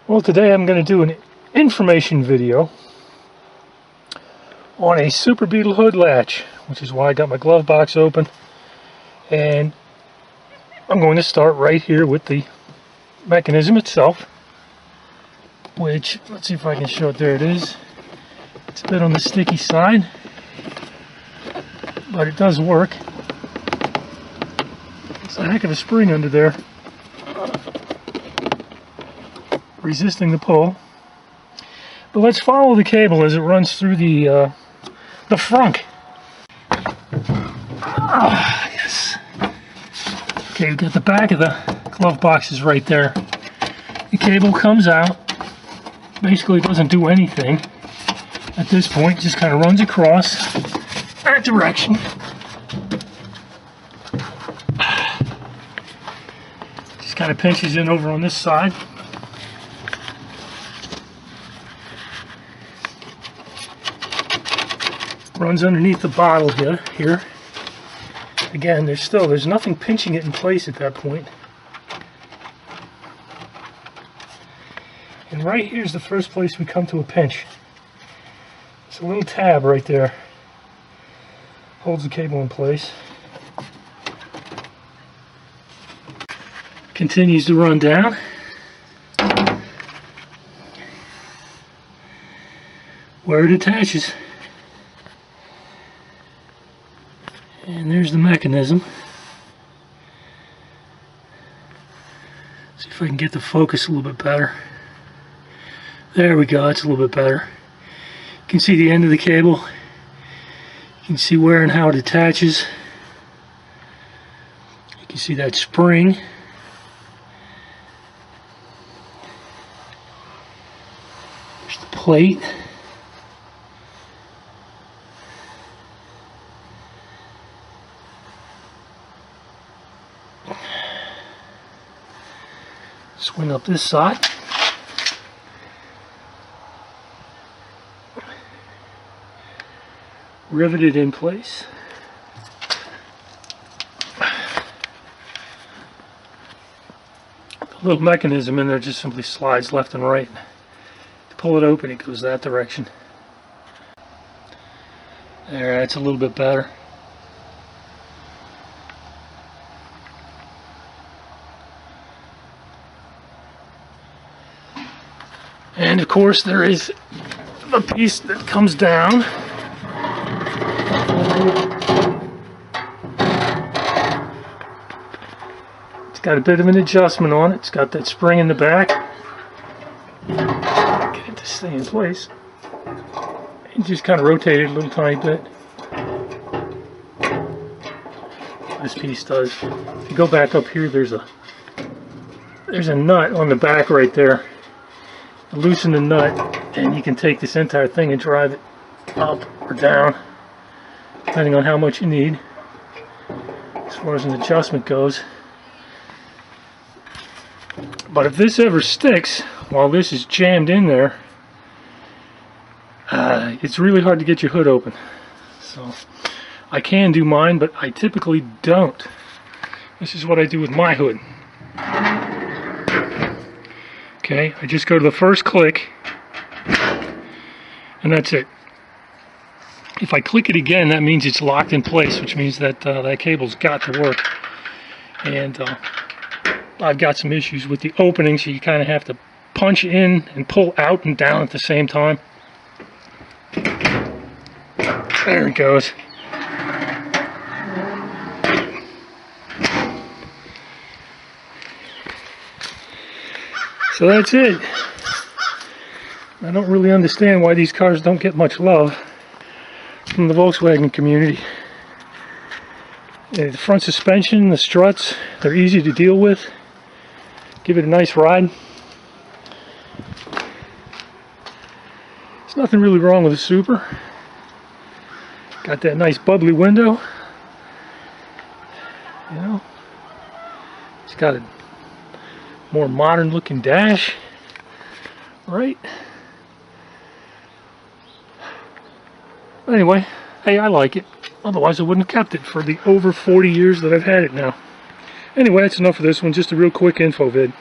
Well, today I'm going to do an information video on a Super Beetle hood latch, which is why I got my glove box open. And I'm going to start right here with the mechanism itself, which, let's see if I can show it. There it is. It's a bit on the sticky side, but it does work. It's a heck of a spring under there, resisting the pull. But let's follow the cable as it runs through the frunk. Yes. Okay, we've got the back of the glove box is right there. The cable comes out. Basically, it doesn't do anything at this point. Just kind of runs across that direction. Just kind of pinches in over on this side. Runs underneath the bottle here. Again, there's nothing pinching it in place at that point. And right here's the first place we come to a pinch. It's a little tab right there. Holds the cable in place. Continues to run down. Where it attaches. And there's the mechanism. See if I can get the focus a little bit better. There we go, it's a little bit better. You can see the end of the cable. You can see where and how it attaches. You can see that spring. There's the plate. Swing up this side. Riveted in place. The little mechanism in there just simply slides left and right. To pull it open, it goes that direction. There, that's a little bit better. And of course there is the piece that comes down. It's got a bit of an adjustment on it. It's got that spring in the back. Get it to stay in place. And just kind of rotate it a little tiny bit. This piece does. If you go back up here, there's a nut on the back right there. Loosen the nut and you can take this entire thing and drive it up or down depending on how much you need as far as an adjustment goes. But if this ever sticks while this is jammed in there, it's really hard to get your hood open. So I can do mine, but I typically don't. This is what I do with my hood. Okay, I just go to the first click, and that's it. If I click it again, that means it's locked in place, which means that that cable's got to work. And I've got some issues with the opening, so you kind of have to punch in and pull out and down at the same time. There it goes. So that's it. I don't really understand why these cars don't get much love from the Volkswagen community. The front suspension, the struts, they're easy to deal with. Give it a nice ride. There's nothing really wrong with the Super. Got that nice bubbly window. You know, it's got a more modern looking dash, right? Anyway, hey, I like it. Otherwise I wouldn't have kept it for the over 40 years that I've had it now. Anyway, that's enough of this one. Just a real quick info vid.